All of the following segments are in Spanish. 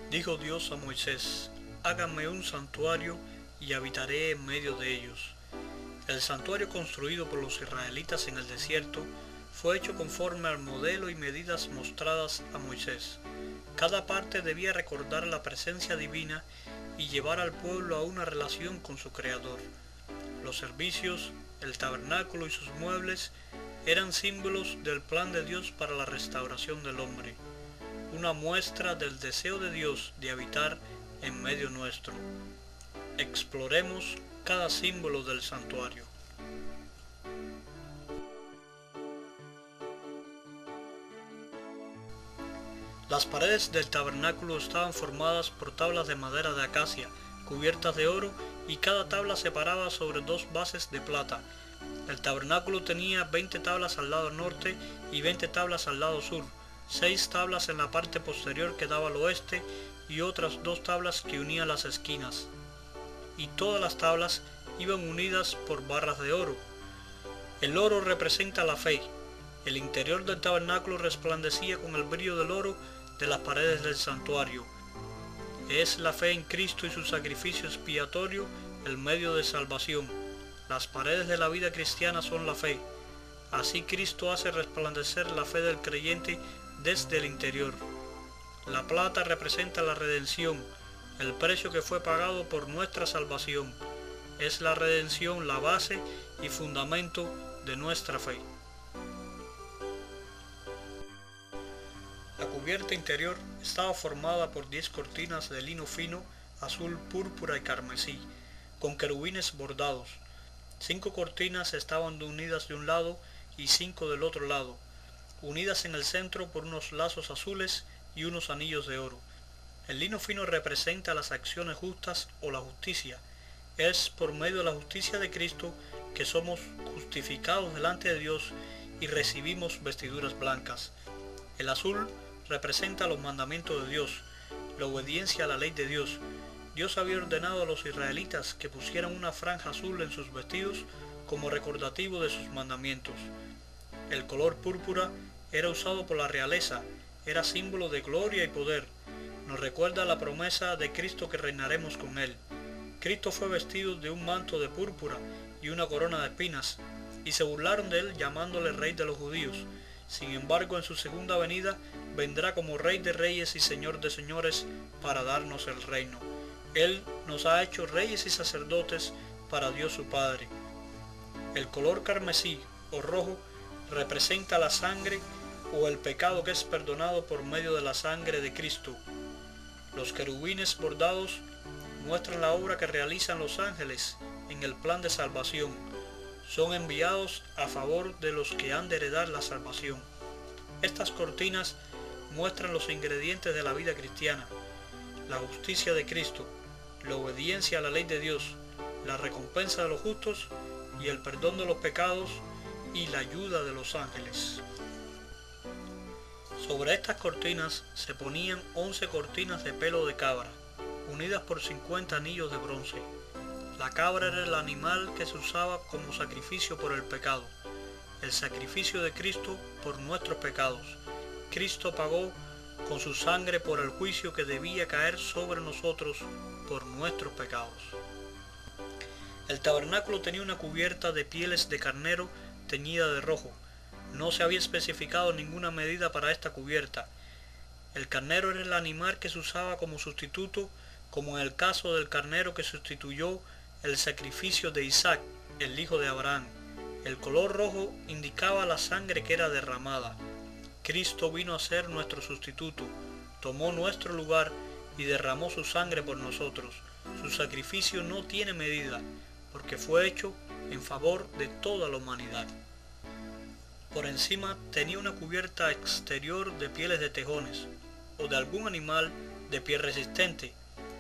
Dijo Dios a Moisés: hágame un santuario y habitaré en medio de ellos. El santuario construido por los israelitas en el desierto fue hecho conforme al modelo y medidas mostradas a Moisés. Cada parte debía recordar la presencia divina y llevar al pueblo a una relación con su Creador. Los servicios, el tabernáculo y sus muebles eran símbolos del plan de Dios para la restauración del hombre, una muestra del deseo de Dios de habitar en medio nuestro. Exploremos cada símbolo del santuario. Las paredes del tabernáculo estaban formadas por tablas de madera de acacia, cubiertas de oro, y cada tabla se paraba sobre dos bases de plata. El tabernáculo tenía 20 tablas al lado norte y 20 tablas al lado sur, 6 tablas en la parte posterior que daba al oeste y otras 2 tablas que unían las esquinas. Y todas las tablas iban unidas por barras de oro. El oro representa la fe. El interior del tabernáculo resplandecía con el brillo del oro de las paredes del santuario. Es la fe en Cristo y su sacrificio expiatorio el medio de salvación. Las paredes de la vida cristiana son la fe. Así Cristo hace resplandecer la fe del creyente desde el interior. La plata representa la redención, el precio que fue pagado por nuestra salvación. Es la redención la base y fundamento de nuestra fe. La cubierta interior estaba formada por 10 cortinas de lino fino, azul, púrpura y carmesí, con querubines bordados. 5 cortinas estaban unidas de un lado y 5 del otro lado, unidas en el centro por unos lazos azules y unos anillos de oro. El lino fino representa las acciones justas o la justicia. Es por medio de la justicia de Cristo que somos justificados delante de Dios y recibimos vestiduras blancas. El azul representa los mandamientos de Dios, la obediencia a la ley de Dios. Dios había ordenado a los israelitas que pusieran una franja azul en sus vestidos como recordativo de sus mandamientos. El color púrpura era usado por la realeza, era símbolo de gloria y poder. Nos recuerda la promesa de Cristo que reinaremos con Él. Cristo fue vestido de un manto de púrpura y una corona de espinas, y se burlaron de Él llamándole Rey de los judíos. Sin embargo, en su segunda venida vendrá como Rey de reyes y Señor de señores para darnos el reino. Él nos ha hecho reyes y sacerdotes para Dios su Padre. El color carmesí o rojo representa la sangre o el pecado que es perdonado por medio de la sangre de Cristo. Los querubines bordados muestran la obra que realizan los ángeles en el plan de salvación. Son enviados a favor de los que han de heredar la salvación. Estas cortinas muestran los ingredientes de la vida cristiana: la justicia de Cristo, la obediencia a la ley de Dios, la recompensa de los justos y el perdón de los pecados y la ayuda de los ángeles. Sobre estas cortinas se ponían 11 cortinas de pelo de cabra, unidas por 50 anillos de bronce. La cabra era el animal que se usaba como sacrificio por el pecado, el sacrificio de Cristo por nuestros pecados. Cristo pagó con su sangre por el juicio que debía caer sobre nosotros por nuestros pecados. El tabernáculo tenía una cubierta de pieles de carnero teñida de rojo. No se había especificado ninguna medida para esta cubierta. El carnero era el animal que se usaba como sustituto, como en el caso del carnero que sustituyó el sacrificio de Isaac, el hijo de Abraham. El color rojo indicaba la sangre que era derramada. Cristo vino a ser nuestro sustituto, tomó nuestro lugar y derramó su sangre por nosotros. Su sacrificio no tiene medida, porque fue hecho en favor de toda la humanidad. Por encima tenía una cubierta exterior de pieles de tejones, o de algún animal de piel resistente.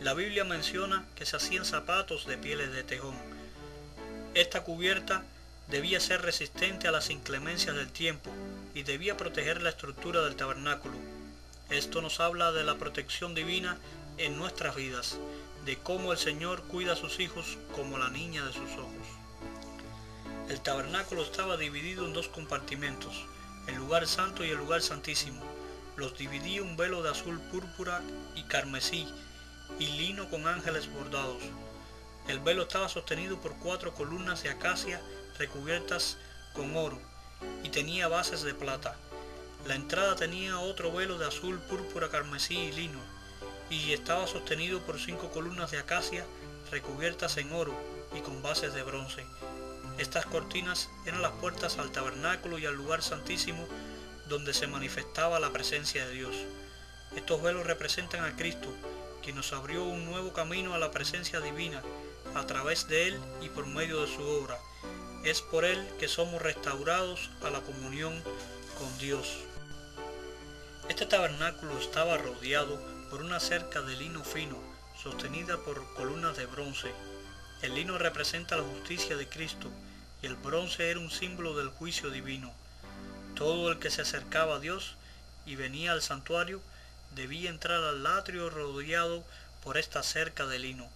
La Biblia menciona que se hacían zapatos de pieles de tejón. Esta cubierta debía ser resistente a las inclemencias del tiempo y debía proteger la estructura del tabernáculo. Esto nos habla de la protección divina en nuestras vidas, de cómo el Señor cuida a sus hijos como la niña de sus ojos. El tabernáculo estaba dividido en 2 compartimentos, el lugar santo y el lugar santísimo. los dividía un velo de azul púrpura y carmesí, y lino con ángeles bordados. El velo estaba sostenido por 4 columnas de acacia recubiertas con oro, y tenía bases de plata. La entrada tenía otro velo de azul, púrpura, carmesí y lino, y estaba sostenido por 5 columnas de acacia recubiertas en oro y con bases de bronce. Estas cortinas eran las puertas al tabernáculo y al lugar santísimo donde se manifestaba la presencia de Dios. Estos velos representan a Cristo, quien nos abrió un nuevo camino a la presencia divina a través de Él y por medio de su obra. Es por Él que somos restaurados a la comunión con Dios. Este tabernáculo estaba rodeado por una cerca de lino fino, sostenida por columnas de bronce. El lino representa la justicia de Cristo y el bronce era un símbolo del juicio divino. Todo el que se acercaba a Dios y venía al santuario debía entrar al atrio rodeado por esta cerca de lino.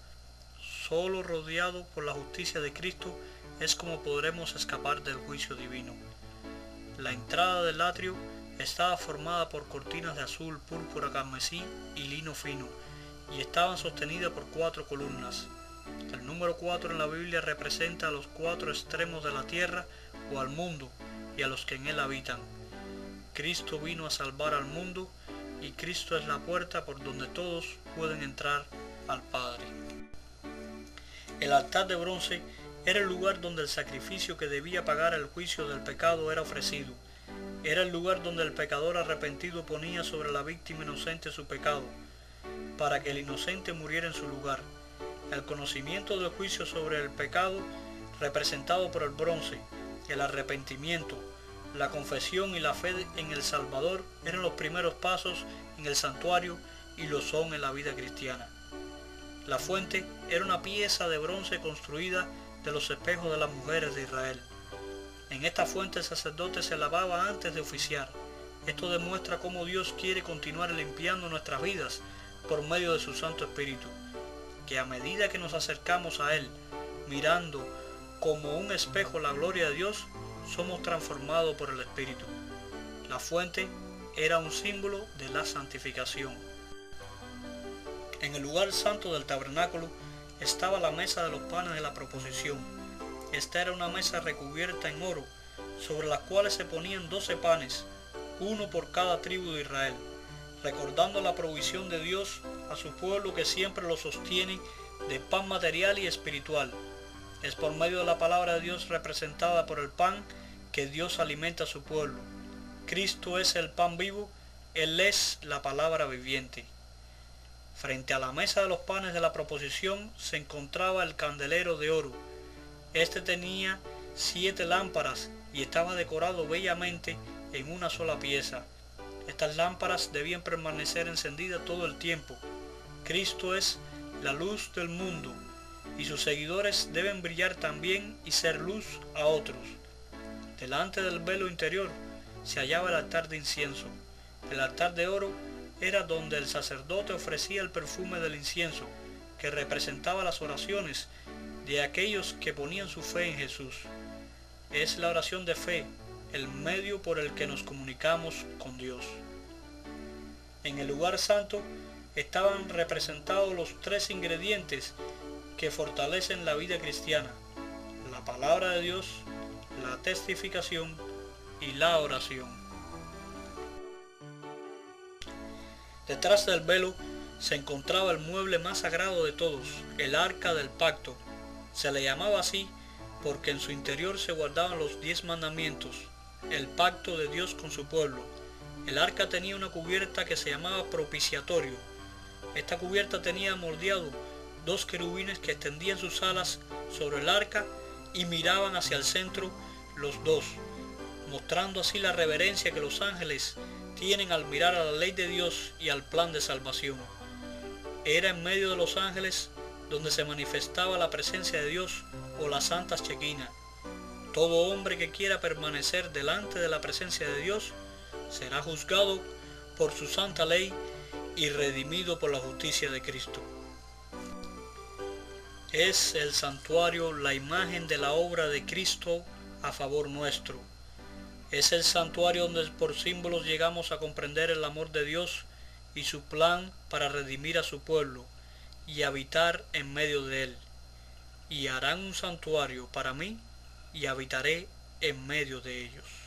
Solo rodeado por la justicia de Cristo es como podremos escapar del juicio divino. La entrada del atrio estaba formada por cortinas de azul, púrpura, carmesí y lino fino, y estaban sostenidas por 4 columnas. El número 4 en la Biblia representa a los 4 extremos de la tierra o al mundo y a los que en él habitan. Cristo vino a salvar al mundo y Cristo es la puerta por donde todos pueden entrar al Padre. El altar de bronce era el lugar donde el sacrificio que debía pagar el juicio del pecado era ofrecido. Era el lugar donde el pecador arrepentido ponía sobre la víctima inocente su pecado, para que el inocente muriera en su lugar. El conocimiento del juicio sobre el pecado, representado por el bronce, el arrepentimiento, la confesión y la fe en el Salvador eran los primeros pasos en el santuario y lo son en la vida cristiana. La fuente era una pieza de bronce construida de los espejos de las mujeres de Israel. En esta fuente el sacerdote se lavaba antes de oficiar. Esto demuestra cómo Dios quiere continuar limpiando nuestras vidas por medio de su Santo Espíritu, que a medida que nos acercamos a Él, mirando como un espejo la gloria de Dios, somos transformados por el Espíritu. La fuente era un símbolo de la santificación. En el lugar santo del tabernáculo estaba la mesa de los panes de la proposición. Esta era una mesa recubierta en oro, sobre las cuales se ponían 12 panes, uno por cada tribu de Israel, recordando la provisión de Dios a su pueblo que siempre lo sostiene de pan material y espiritual. Es por medio de la palabra de Dios representada por el pan que Dios alimenta a su pueblo. Cristo es el pan vivo, Él es la palabra viviente. Frente a la mesa de los panes de la proposición se encontraba el candelero de oro. Este tenía 7 lámparas y estaba decorado bellamente en una sola pieza. Estas lámparas debían permanecer encendidas todo el tiempo. Cristo es la luz del mundo y sus seguidores deben brillar también y ser luz a otros. Delante del velo interior se hallaba el altar de incienso. El altar de oro era donde el sacerdote ofrecía el perfume del incienso, que representaba las oraciones de aquellos que ponían su fe en Jesús. Es la oración de fe, el medio por el que nos comunicamos con Dios. En el lugar santo estaban representados los 3 ingredientes que fortalecen la vida cristiana: la palabra de Dios, la testificación y la oración. Detrás del velo se encontraba el mueble más sagrado de todos, el arca del pacto. Se le llamaba así porque en su interior se guardaban los 10 mandamientos, el pacto de Dios con su pueblo. El arca tenía una cubierta que se llamaba propiciatorio. Esta cubierta tenía moldeado 2 querubines que extendían sus alas sobre el arca y miraban hacia el centro los 2, mostrando así la reverencia que los ángeles tienen al mirar a la ley de Dios y al plan de salvación. Era en medio de los ángeles donde se manifestaba la presencia de Dios o la Santa Shekinah. Todo hombre que quiera permanecer delante de la presencia de Dios será juzgado por su santa ley y redimido por la justicia de Cristo. Es el santuario la imagen de la obra de Cristo a favor nuestro. Es el santuario donde por símbolos llegamos a comprender el amor de Dios y su plan para redimir a su pueblo y habitar en medio de él. Y harán un santuario para mí y habitaré en medio de ellos.